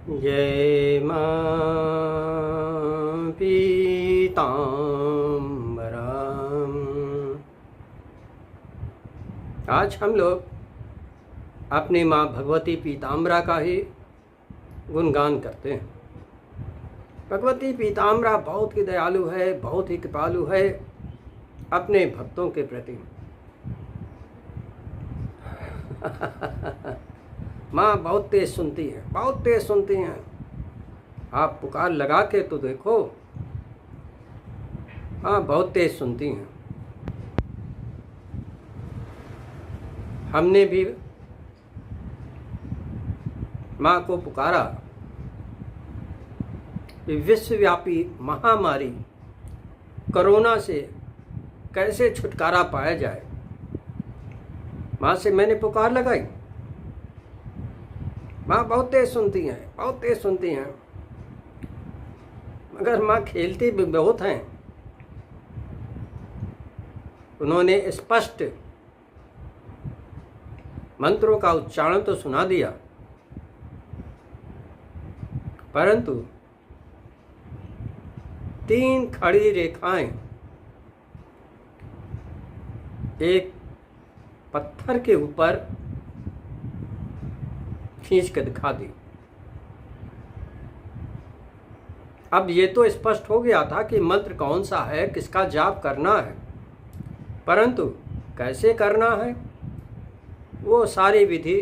जय मां पीताम्बरां। आज हम लोग अपनी माँ भगवती पीताम्बरा का ही गुणगान करते हैं। भगवती पीताम्बरा बहुत ही दयालु है, बहुत ही कृपालु है अपने भक्तों के प्रति। माँ बहुत तेज सुनती है, बहुत तेज सुनती हैं। आप पुकार लगा के तो देखो, हाँ बहुत तेज सुनती हैं। हमने भी माँ को पुकारा कि विश्वव्यापी महामारी कोरोना से कैसे छुटकारा पाया जाए। माँ से मैंने पुकार लगाई। माँ बहुत तेज सुनती हैं, बहुत तेज सुनती हैं, मगर माँ खेलती भी बहुत हैं। उन्होंने स्पष्ट मंत्रों का उच्चारण तो सुना दिया, परंतु 3 खड़ी रेखाएं एक पत्थर के ऊपर खींच कर दिखा दी। अब ये तो स्पष्ट हो गया था कि मंत्र कौन सा है, किसका जाप करना है, परंतु कैसे करना है वो सारी विधि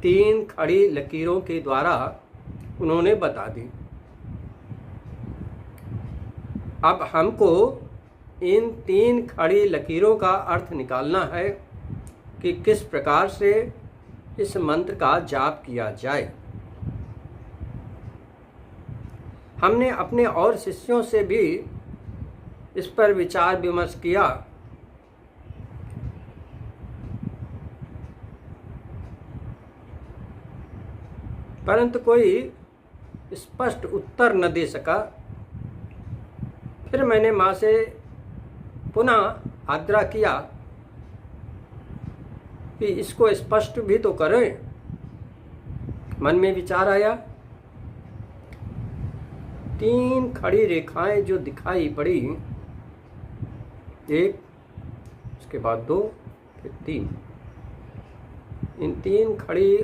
3 खड़ी लकीरों के द्वारा उन्होंने बता दी। अब हमको इन 3 खड़ी लकीरों का अर्थ निकालना है कि किस प्रकार से इस मंत्र का जाप किया जाए। हमने अपने और शिष्यों से भी इस पर विचार विमर्श किया, परंतु कोई स्पष्ट उत्तर न दे सका। फिर मैंने माँ से पुनः आग्रह किया कि इसको स्पष्ट भी तो करें। मन में विचार आया, 3 खड़ी रेखाएं जो दिखाई पड़ी, 1, उसके बाद 2, फिर 3। इन 3 खड़ी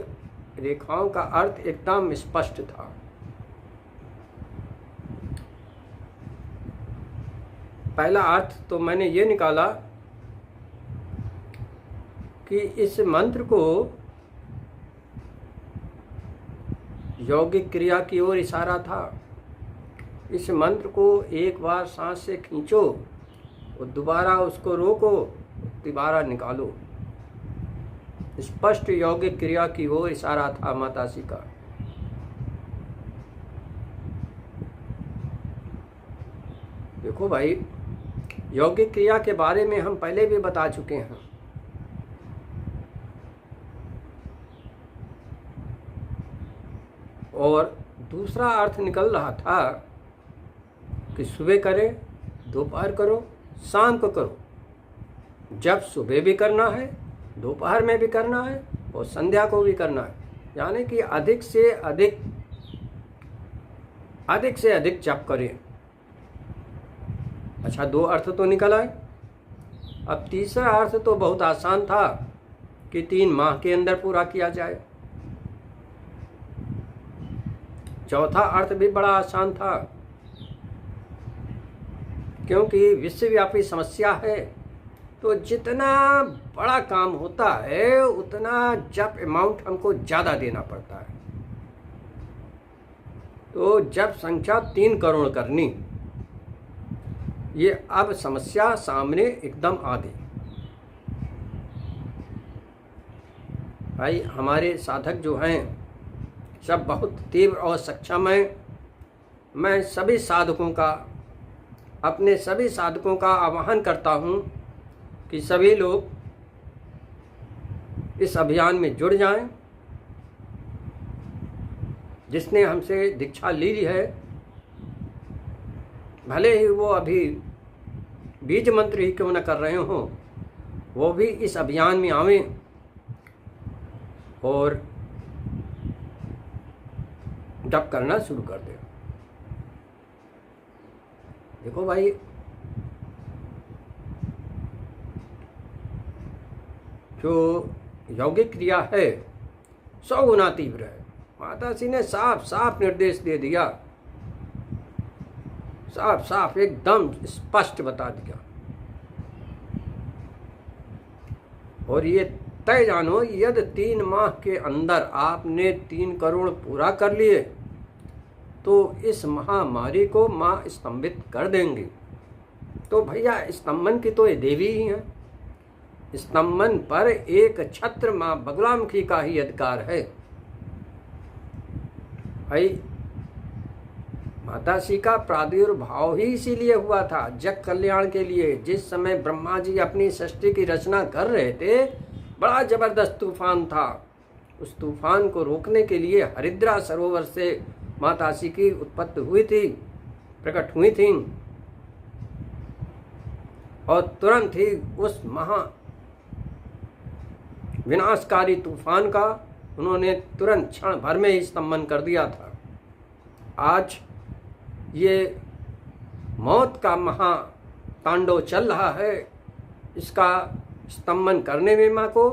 रेखाओं का अर्थ एकदम स्पष्ट था। पहला अर्थ तो मैंने ये निकाला कि इस मंत्र को यौगिक क्रिया की ओर इशारा था। इस मंत्र को एक बार सांस से खींचो और दोबारा उसको रोको, दोबारा निकालो। स्पष्ट यौगिक क्रिया की ओर इशारा था माताजी का। देखो भाई, यौगिक क्रिया के बारे में हम पहले भी बता चुके हैं। और दूसरा अर्थ निकल रहा था कि सुबह करें, दोपहर करो, शाम को करो। जब सुबह भी करना है, दोपहर में भी करना है और संध्या को भी करना है। यानी कि अधिक से अधिक जप करें। अच्छा, 2 अर्थ तो निकल आए। अब तीसरा अर्थ तो बहुत आसान था कि 3 माह के अंदर पूरा किया जाए। चौथा अर्थ भी बड़ा आसान था, क्योंकि विश्वव्यापी समस्या है, तो जितना बड़ा काम होता है उतना जप अमाउंट हमको ज़्यादा देना पड़ता है। तो जप संख्या 3 करोड़ करनी, ये अब समस्या सामने एकदम आ गई। भाई, हमारे साधक जो हैं सब बहुत तीव्र और सक्षम हैं। मैं सभी साधकों का, अपने सभी साधकों का आह्वान करता हूं कि सभी लोग इस अभियान में जुड़ जाएं। जिसने हमसे दीक्षा ली है, भले ही वो अभी बीज मंत्र ही क्यों न कर रहे हों, वो भी इस अभियान में आवें और जप करना शुरू कर दे। देखो भाई, जो यौगिक क्रिया है 100 गुना तीव्र है। माता जी ने साफ साफ निर्देश दे दिया, साफ साफ एकदम स्पष्ट बता दिया। और ये तय जानो, यदि 3 माह के अंदर आपने 3 करोड़ पूरा कर लिए तो इस महामारी को माँ स्तंभित कर देंगी। तो भैया स्तंभन की तो ये देवी ही है। स्तंभन पर एक छत्र माँ बगुलामुखी का ही अधिकार है। भाई माता श्री का प्रादुर्भाव ही इसीलिए हुआ था, जग कल्याण के लिए। जिस समय ब्रह्मा जी अपनी सृष्टि की रचना कर रहे थे, बड़ा जबरदस्त तूफान था। उस तूफान को रोकने के लिए हरिद्रा सरोवर से माता श्री की उत्पत्ति हुई थी, प्रकट हुई थी, और तुरंत ही उस महा विनाशकारी तूफान का उन्होंने तुरंत क्षण भर में ही स्तंभन कर दिया था। आज ये मौत का महा तांडव चल रहा है, इसका स्तंभन करने में माँ को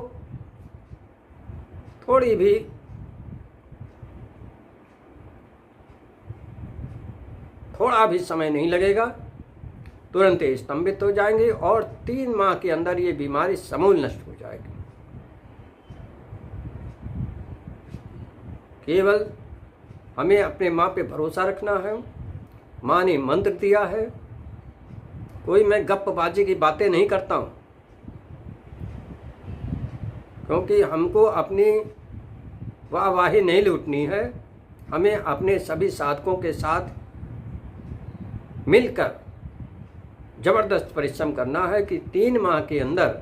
थोड़ा भी समय नहीं लगेगा। तुरंत ही स्तंभित हो जाएंगे और 3 माह के अंदर ये बीमारी समूल नष्ट हो जाएगी। केवल हमें अपने माँ पे भरोसा रखना है। माँ ने मंत्र दिया है। कोई मैं गप्पबाजी की बातें नहीं करता हूँ, क्योंकि हमको अपनी वाहवाही नहीं लूटनी है। हमें अपने सभी साधकों के साथ मिलकर जबरदस्त परिश्रम करना है कि 3 माह के अंदर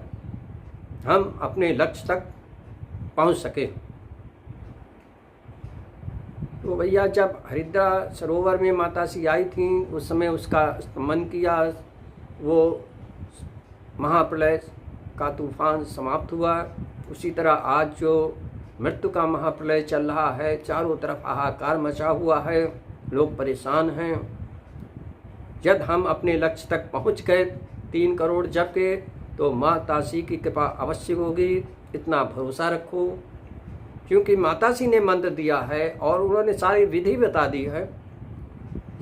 हम अपने लक्ष्य तक पहुंच सके। तो भैया जब हरिद्रा सरोवर में माता श्री आई थी, उस समय उसका स्तंभन किया, वो महाप्रलय का तूफान समाप्त हुआ। उसी तरह आज जो मृत्यु का महाप्रलय चल रहा है, चारों तरफ हाहाकार मचा हुआ है, लोग परेशान हैं। जब हम अपने लक्ष्य तक पहुंच गए 3 करोड़ जप के, तो माता श्री की कृपा अवश्य होगी, इतना भरोसा रखो। क्योंकि माता श्री ने मंत्र दिया है और उन्होंने सारी विधि बता दी है।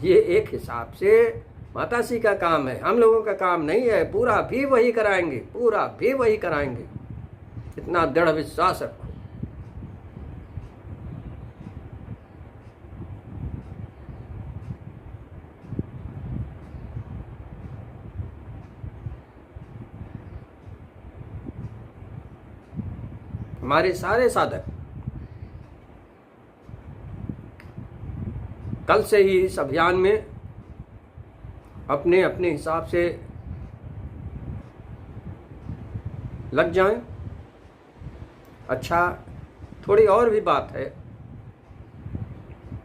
ये एक हिसाब से माता श्री का काम है, हम लोगों का काम नहीं है। पूरा भी वही कराएंगे, पूरा भी वही कराएंगे, इतना दृढ़ विश्वास रखो। हमारे सारे साधक कल से ही इस अभियान में अपने अपने हिसाब से लग जाएं। अच्छा, थोड़ी और भी बात है।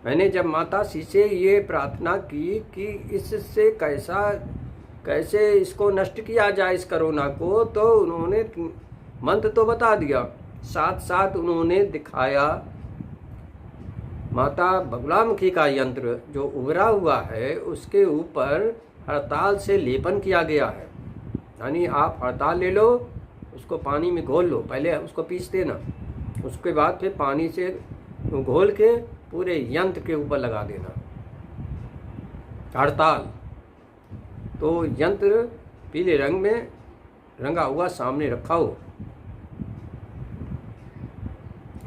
मैंने जब माता श्री से ये प्रार्थना की कि इससे कैसे इसको नष्ट किया जाए, इस कोरोना को, तो उन्होंने मंत्र तो बता दिया, साथ साथ उन्होंने दिखाया माता बगुलामुखी का यंत्र जो उभरा हुआ है, उसके ऊपर हड़ताल से लेपन किया गया है। यानी आप हड़ताल ले लो, उसको पानी में घोल लो, पहले उसको पीस देना, उसके बाद फिर पानी से घोल के पूरे यंत्र के ऊपर लगा देना। हड़ताल तो यंत्र पीले रंग में रंगा हुआ सामने रखा हो,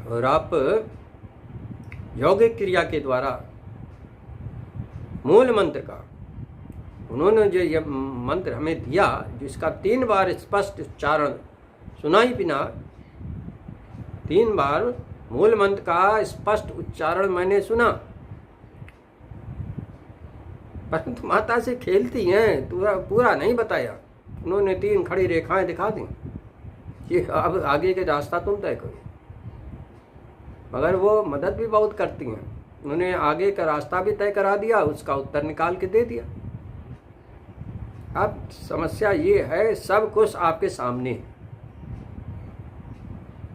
और आप यौगिक क्रिया के द्वारा मूल मंत्र का, उन्होंने जो ये मंत्र हमें दिया, जिसका 3 बार स्पष्ट उच्चारण सुनाई बिना, 3 बार मूल मंत्र का स्पष्ट उच्चारण मैंने सुना, परंतु माता से खेलती हैं, पूरा नहीं बताया। उन्होंने 3 खड़ी रेखाएं दिखा दी कि अब आगे के रास्ता तुम तय करो, मगर वो मदद भी बहुत करती हैं। उन्होंने आगे का रास्ता भी तय करा दिया, उसका उत्तर निकाल के दे दिया। अब समस्या ये है, सब कुछ आपके सामने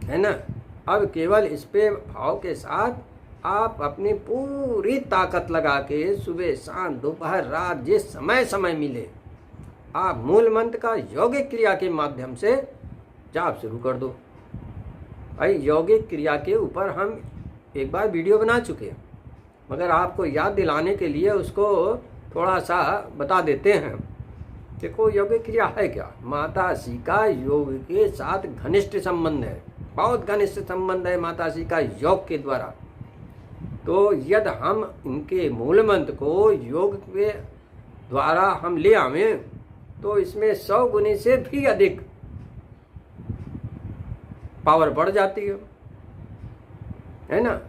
है ना। अब केवल इस पे भाव के साथ आप अपनी पूरी ताकत लगा के सुबह शाम दोपहर रात जिस समय समय मिले आप मूल मंत्र का यौगिक क्रिया के माध्यम से जाप शुरू कर दो। भाई यौगिक क्रिया के ऊपर हम एक बार वीडियो बना चुके हैं, मगर आपको याद दिलाने के लिए उसको थोड़ा सा बता देते हैं। देखो यौगिक क्रिया है क्या? माताश्री का योग के साथ घनिष्ठ संबंध है, बहुत घनिष्ठ संबंध है माताश्री का योग के द्वारा। तो यदि हम इनके मूल मंत्र को योग के द्वारा हम ले आवें तो इसमें 100 गुने से भी अधिक पावर बढ़ जाती है ना।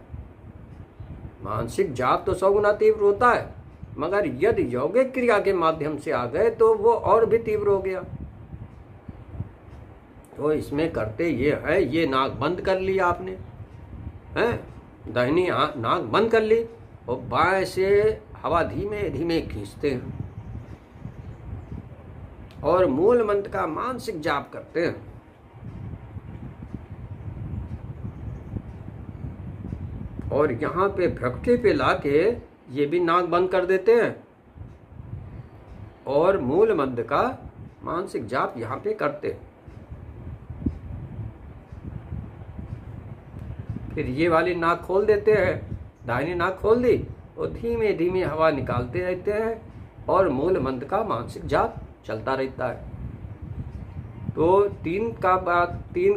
मानसिक जाप तो 100 गुना तीव्र होता है, मगर यदि यौगिक क्रिया के माध्यम से आ गए तो वो और भी तीव्र हो गया। तो इसमें करते ये है, ये नाक बंद कर ली आपने, हैं, दाहिनी नाक बंद कर ली और बाएं से हवा धीमे धीमे खींचते हैं और मूल मंत्र का मानसिक जाप करते हैं। और यहाँ पे भ्रकुटी पे लाके ये भी नाक बंद कर देते हैं और मूल मंत्र का मानसिक जाप यहाँ पे करते हैं। फिर ये वाली नाक खोल देते हैं, दाहिनी नाक खोल दी और धीमे धीमे हवा निकालते रहते हैं और मूल मंत्र का मानसिक जाप चलता रहता है। तो 3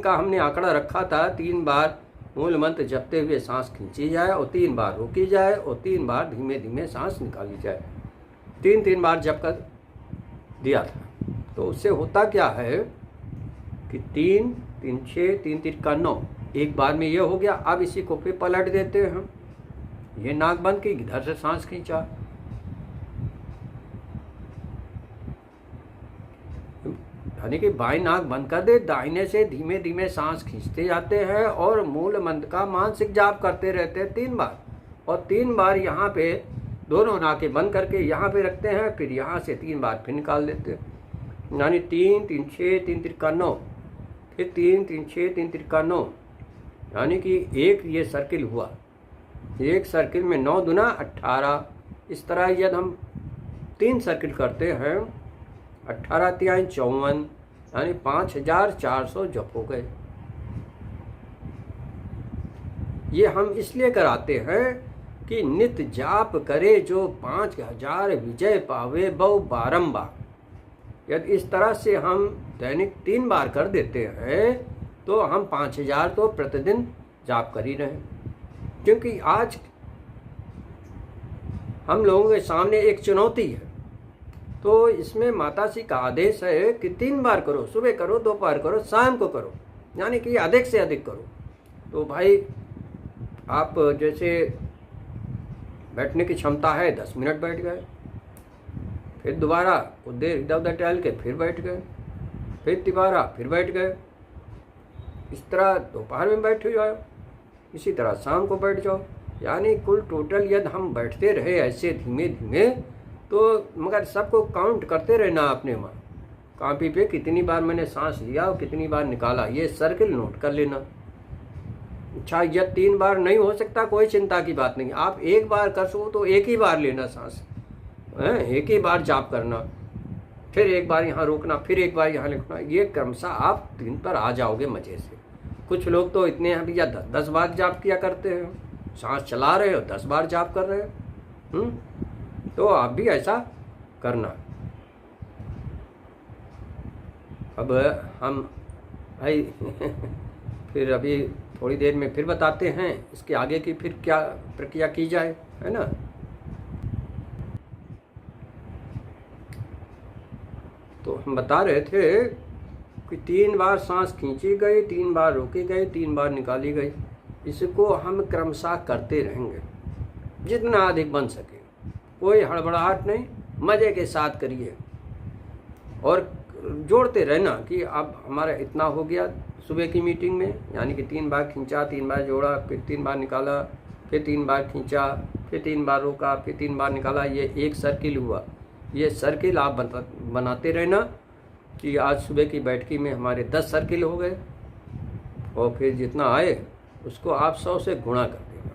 का हमने आंकड़ा रखा था, 3 बार मूल मंत्र जपते हुए सांस खींची जाए और 3 बार रोकी जाए और 3 बार धीमे धीमे सांस निकाली जाए। 3 बार जप कर दिया था। तो उससे होता क्या है कि 3 3 6 3 3 का 9, एक बार में ये हो गया। अब इसी को फिर पलट देते हैं हम, ये नाक बंद की, इधर से सांस खींचा, यानी कि बाएं नाक बंद कर दे, दाहिने से धीमे धीमे सांस खींचते जाते हैं और मूल मंत्र का मानसिक जाप करते रहते हैं 3 बार। और 3 बार यहाँ पे दोनों नाकें बंद करके यहाँ पे रखते हैं, फिर यहाँ से 3 बार फिर निकाल देते हैं। यानी 3 3 6 3 3 का 9, फिर 3 3 6 3 3 का 9, यानी कि एक ये सर्किल हुआ। एक सर्किल में 9 दूना 18। इस तरह यदि हम 3 सर्किल करते हैं, 18 तिहाई 54, यानी 5400 जप हो गए। ये हम इसलिए कराते हैं कि नित्य जाप करे जो 5000 विजय पावे बहु बारंबार। यदि इस तरह से हम दैनिक 3 बार कर देते हैं तो हम 5000 तो प्रतिदिन जाप कर ही रहे हैं। क्योंकि आज हम लोगों के सामने एक चुनौती है, तो इसमें माताश्री का आदेश है कि 3 बार करो, सुबह करो, दोपहर करो, शाम को करो, यानी कि अधिक से अधिक करो। तो भाई आप जैसे बैठने की क्षमता है 10 मिनट बैठ गए, फिर दोबारा कुछ देर इधर उधर टहल के फिर बैठ गए, फिर दोबारा फिर बैठ गए। इस तरह दोपहर में बैठ जाओ, इसी तरह शाम को बैठ जाओ, यानी कुल टोटल यदि हम बैठते रहे ऐसे धीमे धीमे, तो मगर सबको काउंट करते रहना अपने वहाँ कॉपी पे, कितनी बार मैंने सांस लिया और कितनी बार निकाला, ये सर्किल नोट कर लेना। अच्छा यह 3 बार नहीं हो सकता, कोई चिंता की बात नहीं, आप 1 बार कर सको तो 1 ही बार लेना सांस, 1 ही बार जाप करना, फिर 1 बार यहाँ रोकना, फिर 1 बार यहाँ लिखना। ये क्रमशः आप दिन पर आ जाओगे मज़े से। कुछ लोग तो इतने हैं भैया 10 बार जाप किया करते हैं, सांस चला रहे हो 10 बार जाप कर रहे हो। तो आप भी ऐसा करना। अब हम भाई फिर अभी थोड़ी देर में फिर बताते हैं इसके आगे की फिर क्या प्रक्रिया की जाए, है ना। तो हम बता रहे थे कि 3 बार सांस खींची गई, 3 बार रोकी गई, 3 बार निकाली गई। इसको हम क्रमशः करते रहेंगे जितना अधिक बन सके, कोई हड़बड़ाहट नहीं, मज़े के साथ करिए और जोड़ते रहना कि अब हमारा इतना हो गया सुबह की मीटिंग में, यानी कि 3 बार खींचा, 3 बार जोड़ा, फिर 3 बार निकाला, फिर 3 बार खींचा, फिर 3 बार रोका, फिर 3 बार निकाला। ये एक सर्किल हुआ। ये सर्किल आप बनाते रहना कि आज सुबह की बैठकी में हमारे 10 सर्किल हो गए और फिर जितना आए उसको आप 100 से गुणा कर देना।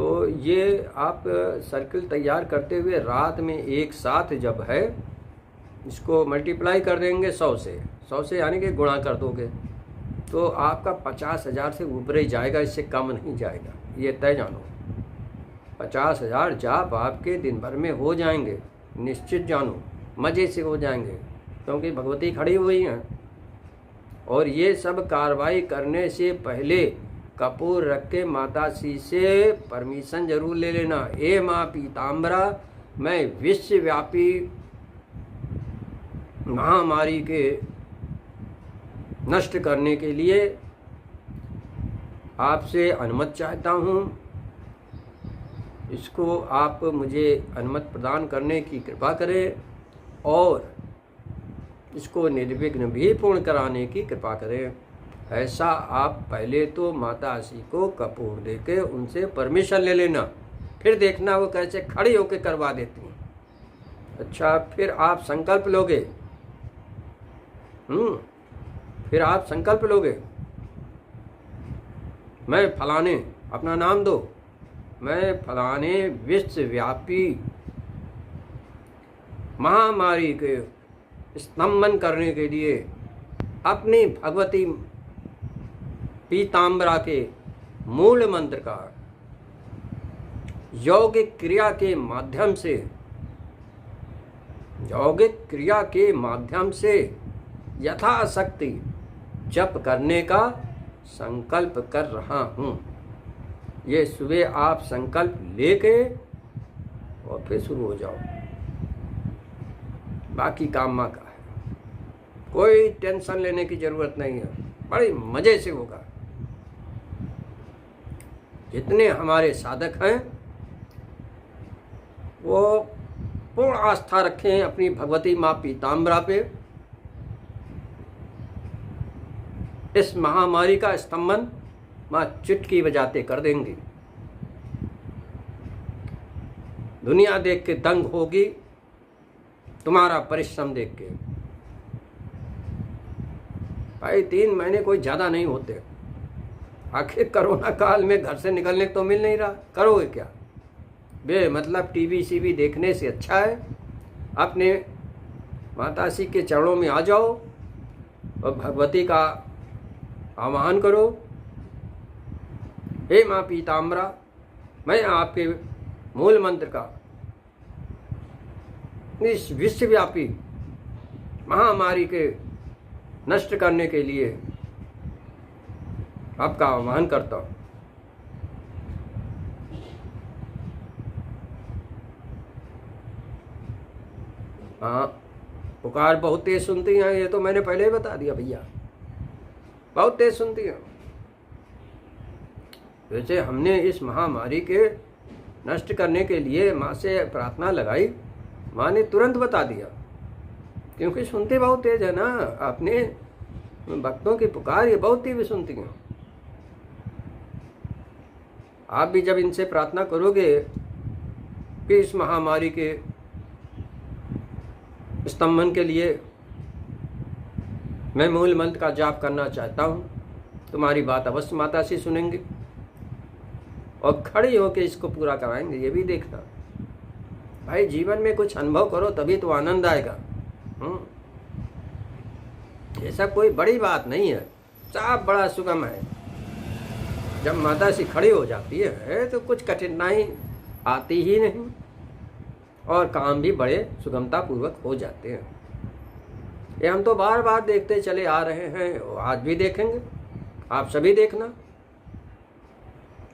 तो ये आप सर्किल तैयार करते हुए रात में एक साथ जब है इसको मल्टीप्लाई कर देंगे 100 से यानी कि गुणा कर दोगे तो आपका 50,000 से ऊपर ही जाएगा, इससे कम नहीं जाएगा, ये तय जानो। 50,000 जाप आपके दिन भर में हो जाएंगे, निश्चित जानो, मज़े से हो जाएंगे, क्योंकि भगवती खड़ी हुई हैं। और ये सब कार्रवाई करने से पहले कपूर रख के माताश्री से परमिशन जरूर ले लेना। ए माँ पीताम्बरा, मैं विश्वव्यापी महामारी के नष्ट करने के लिए आपसे अनुमति चाहता हूँ। इसको आप मुझे अनुमति प्रदान करने की कृपा करें और इसको निर्विघ्न भी पूर्ण कराने की कृपा करें। ऐसा आप पहले तो माताश्री को कपूर देके उनसे परमिशन ले लेना, फिर देखना वो कैसे खड़ी होकर करवा देती हैं। अच्छा, फिर आप संकल्प लोगे। फिर आप संकल्प लोगे, मैं फलाने, अपना नाम दो, मैं फलाने विश्वव्यापी महामारी के स्तंभन करने के लिए अपनी भगवती पीताम्बरा के मूल मंत्र का यौगिक क्रिया के माध्यम से यथाशक्ति जप करने का संकल्प कर रहा हूँ। ये सुबह आप संकल्प लेके और फिर शुरू हो जाओ। बाकी काम माँ का है, कोई टेंशन लेने की जरूरत नहीं है, बड़ी मजे से होगा। जितने हमारे साधक हैं वो पूर्ण आस्था रखें अपनी भगवती माँ पीताम्बरा पे। इस महामारी का स्तंभन माँ चुटकी बजाते कर देंगी। दुनिया देख के दंग होगी, तुम्हारा परिश्रम देख के। भाई 3 महीने कोई ज़्यादा नहीं होते। आखिर कोरोना काल में घर से निकलने तो मिल नहीं रहा, करोगे क्या? मतलब टीवी सीवी देखने से अच्छा है अपने माताश्री के चरणों में आ जाओ और भगवती का आवाहन करो। हे माँ पीताम्बरा, मैं आपके मूल मंत्र का इस विश्वव्यापी महामारी के नष्ट करने के लिए आपका आह्वान करता हूँ। हाँ, पुकार बहुत तेज सुनती हैं, ये तो मैंने पहले ही बता दिया भैया, बहुत तेज सुनती हैं। वैसे हमने इस महामारी के नष्ट करने के लिए माँ से प्रार्थना लगाई, माँ ने तुरंत बता दिया, क्योंकि सुनते बहुत तेज है ना। अपने भक्तों की पुकार ये बहुत तीव्र सुनती हैं। आप भी जब इनसे प्रार्थना करोगे कि इस महामारी के स्तंभन के लिए मैं मूल मंत्र का जाप करना चाहता हूँ, तुम्हारी बात अवश्य माताश्री सुनेंगे और खड़ी होकर इसको पूरा कराएंगे। ये भी देखना भाई, जीवन में कुछ अनुभव करो तभी तो आनंद आएगा। ऐसा कोई बड़ी बात नहीं है, सब बड़ा सुगम है। जब माताश्री खड़ी हो जाती है तो कुछ कठिनाई आती ही नहीं और काम भी बड़े सुगमता पूर्वक हो जाते हैं। ये हम तो बार बार देखते चले आ रहे हैं और आज भी देखेंगे, आप सभी देखना।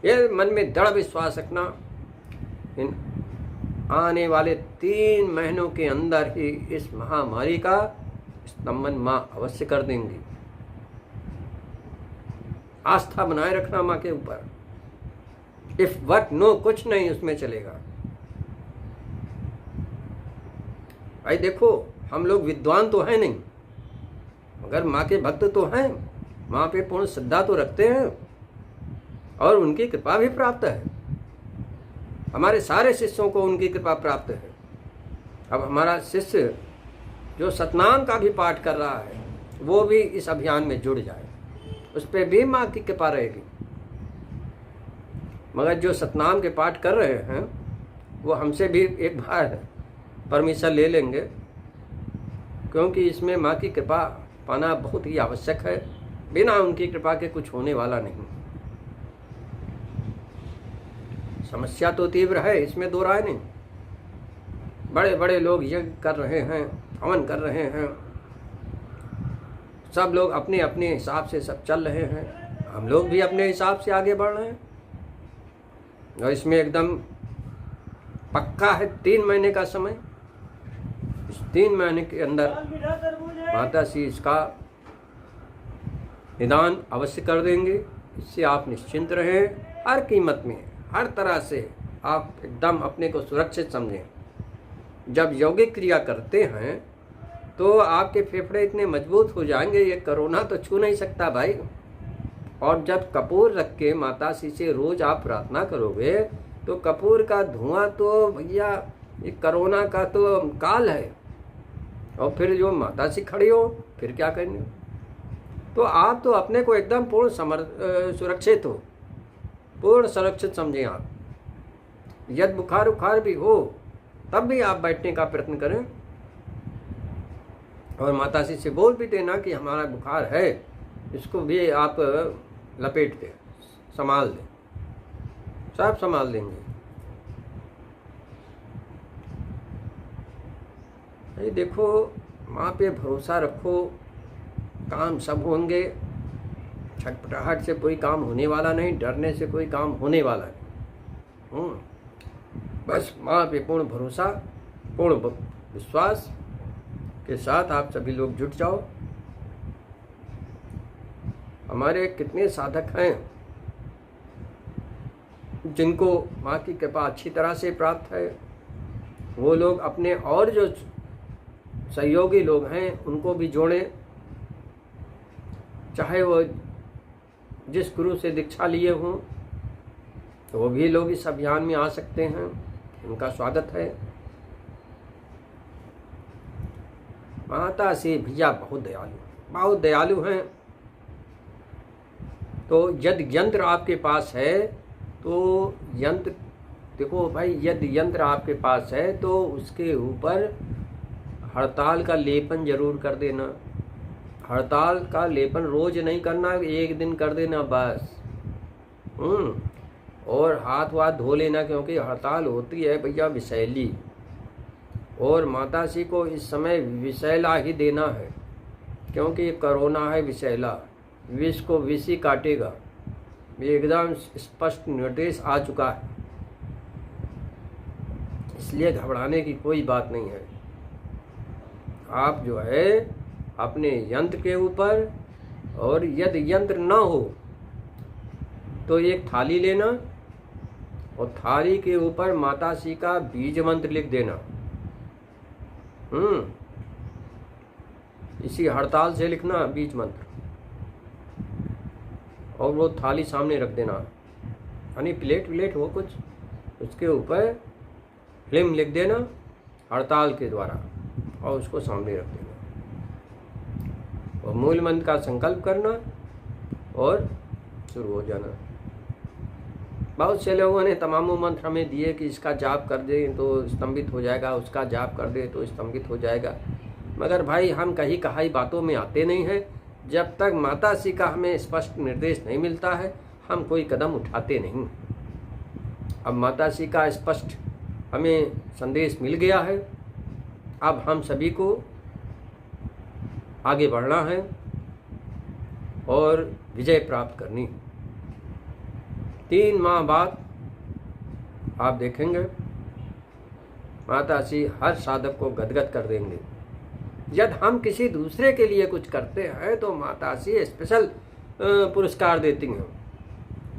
ये मन में दृढ़ विश्वास रखना, इन आने वाले 3 महीनों के अंदर ही इस महामारी का स्तंभन माँ अवश्य कर देंगी। आस्था बनाए रखना माँ के ऊपर। इफ वट नो, कुछ नहीं उसमें चलेगा। भाई देखो, हम लोग विद्वान तो हैं नहीं, मगर माँ के भक्त तो हैं, माँ पे पूर्ण श्रद्धा तो रखते हैं और उनकी कृपा भी प्राप्त है। हमारे सारे शिष्यों को उनकी कृपा प्राप्त है। अब हमारा शिष्य जो सतनाम का भी पाठ कर रहा है वो भी इस अभियान में जुड़ जाए, उस पर भी माँ की कृपा रहेगी। मगर जो सतनाम के पाठ कर रहे हैं वो हमसे भी एक बार परमिशन ले लेंगे, क्योंकि इसमें माँ की कृपा पाना बहुत ही आवश्यक है। बिना उनकी कृपा के कुछ होने वाला नहीं। समस्या तो तीव्र है, इसमें दो राय नहीं। बड़े बड़े लोग यज्ञ कर रहे हैं, हवन कर रहे हैं, सब लोग अपने अपने हिसाब से सब चल रहे हैं, हम लोग भी अपने हिसाब से आगे बढ़ रहे हैं। और इसमें एकदम पक्का है 3 महीने का समय। इस 3 महीने के अंदर माता श्री इसका निदान अवश्य कर देंगे। इससे आप निश्चिंत रहें, हर कीमत में, हर तरह से आप एकदम अपने को सुरक्षित समझें। जब यौगिक क्रिया करते हैं तो आपके फेफड़े इतने मजबूत हो जाएंगे, ये कोरोना तो छू नहीं सकता भाई। और जब कपूर रख के माता श्री से रोज आप प्रार्थना करोगे तो कपूर का धुआं तो भैया ये कोरोना का तो काल है। और फिर जो माता श्री खड़ी हो फिर क्या करेंगे? तो आप तो अपने को एकदम पूर्ण सुरक्षित हो, पूर्ण सुरक्षित समझें आप। यदि बुखार उखार भी हो तब भी आप बैठने का प्रयत्न करें और माता श्री से बोल भी देना कि हमारा बुखार है, इसको भी आप लपेट दें, संभाल दें, सब संभाल देंगे। ये देखो, माँ पे भरोसा रखो, काम सब होंगे। छटपटाहट से कोई काम होने वाला नहीं, डरने से कोई काम होने वाला नहीं। बस माँ पे पूर्ण भरोसा, पूर्ण विश्वास के साथ आप सभी लोग जुट जाओ। हमारे कितने साधक हैं जिनको माँ की कृपा अच्छी तरह से प्राप्त है। वो लोग अपने और जो सहयोगी लोग हैं उनको भी जोड़ें, चाहे वो जिस गुरु से दीक्षा लिए हों तो वो भी लोग इस अभियान में आ सकते हैं, उनका स्वागत है। माता श्री भैया बहुत दयालु हैं। तो यदि यंत्र आपके पास है तो यंत्र देखो भाई, यदि यंत्र आपके पास है तो उसके ऊपर हड़ताल का लेपन जरूर कर देना। हड़ताल का लेपन रोज नहीं करना, एक दिन कर देना बस। और हाथ वाथ धो लेना, क्योंकि हड़ताल होती है भैया विषैली, और माता श्री को इस समय विषैला ही देना है, क्योंकि कोरोना है विषैला, विष को विष ही काटेगा। ये एकदम स्पष्ट निर्देश आ चुका है, इसलिए घबराने की कोई बात नहीं है। आप जो है अपने यंत्र के ऊपर, और यदि यंत्र ना हो तो एक थाली लेना और थाली के ऊपर माता श्री का बीज मंत्र लिख देना। इसी हड़ताल से लिखना बीज मंत्र, और वो थाली सामने रख देना, यानी प्लेट हो कुछ, उसके ऊपर फिल्म लिख देना हड़ताल के द्वारा और उसको सामने रख देना और मूल मंत्र का संकल्प करना और शुरू हो जाना। बहुत से लोगों ने तमाम मंत्र हमें दिए कि इसका जाप कर दें तो स्तंभित हो जाएगा, उसका जाप कर दें तो स्तंभित हो जाएगा, मगर भाई हम कहीं कहाई बातों में आते नहीं हैं। जब तक माता श्री का हमें स्पष्ट निर्देश नहीं मिलता है हम कोई कदम उठाते नहीं। अब माता श्री का स्पष्ट हमें संदेश मिल गया है, अब हम सभी को आगे बढ़ना है और विजय प्राप्त करनी है। 3 माह बाद आप देखेंगे माता श्री हर साधक को गदगद कर देंगे। यदि हम किसी दूसरे के लिए कुछ करते हैं तो माता श्री स्पेशल पुरस्कार देती हैं।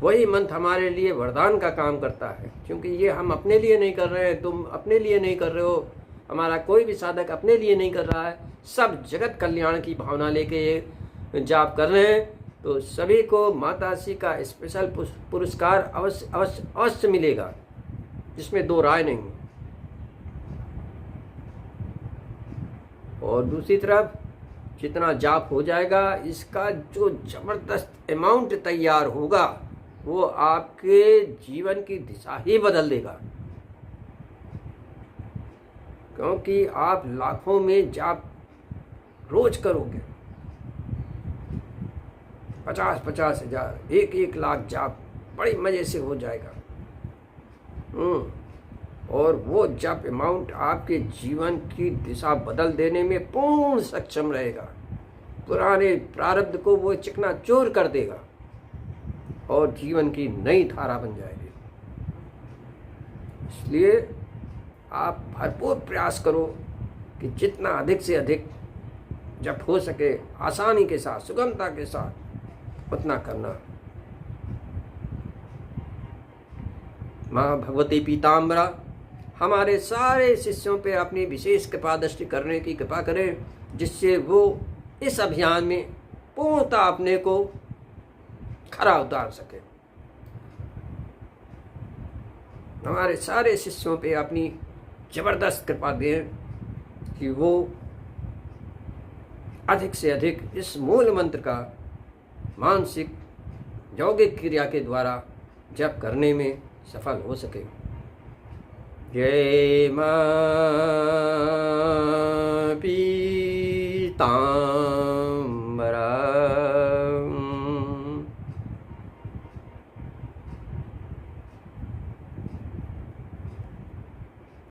वही मंत्र हमारे लिए वरदान का काम करता है, क्योंकि ये हम अपने लिए नहीं कर रहे हैं, तुम अपने लिए नहीं कर रहे हो, हमारा कोई भी साधक अपने लिए नहीं कर रहा है, सब जगत कल्याण की भावना लेके ये जाप कर रहे हैं। तो सभी को माता श्री का स्पेशल पुरस्कार अवश्य अवश्य अवश्य मिलेगा, जिसमें 2 राय नहीं। और दूसरी तरफ जितना जाप हो जाएगा इसका जो जबरदस्त अमाउंट तैयार होगा वो आपके जीवन की दिशा ही बदल देगा, क्योंकि आप लाखों में जाप रोज करोगे। 50-50 हजार, 1-1 लाख जाप बड़ी मज़े से हो जाएगा। और वो जप अमाउंट आपके जीवन की दिशा बदल देने में पूर्ण सक्षम रहेगा। पुराने प्रारब्ध को वो चिकनाचूर कर देगा और जीवन की नई धारा बन जाएगी। इसलिए आप भरपूर प्रयास करो कि जितना अधिक से अधिक जप हो सके, आसानी के साथ, सुगमता के साथ उतना करना। माँ भगवती पीताम्बरा हमारे सारे शिष्यों पे अपनी विशेष कृपा दृष्टि करने की कृपा करें, जिससे वो इस अभियान में पूर्णतः अपने को खरा उतार सके। हमारे सारे शिष्यों पे अपनी जबरदस्त कृपा दें कि वो अधिक से अधिक इस मूल मंत्र का मानसिक यौगिक क्रिया के द्वारा जप करने में सफल हो सके। जय मां पीताम्बरा।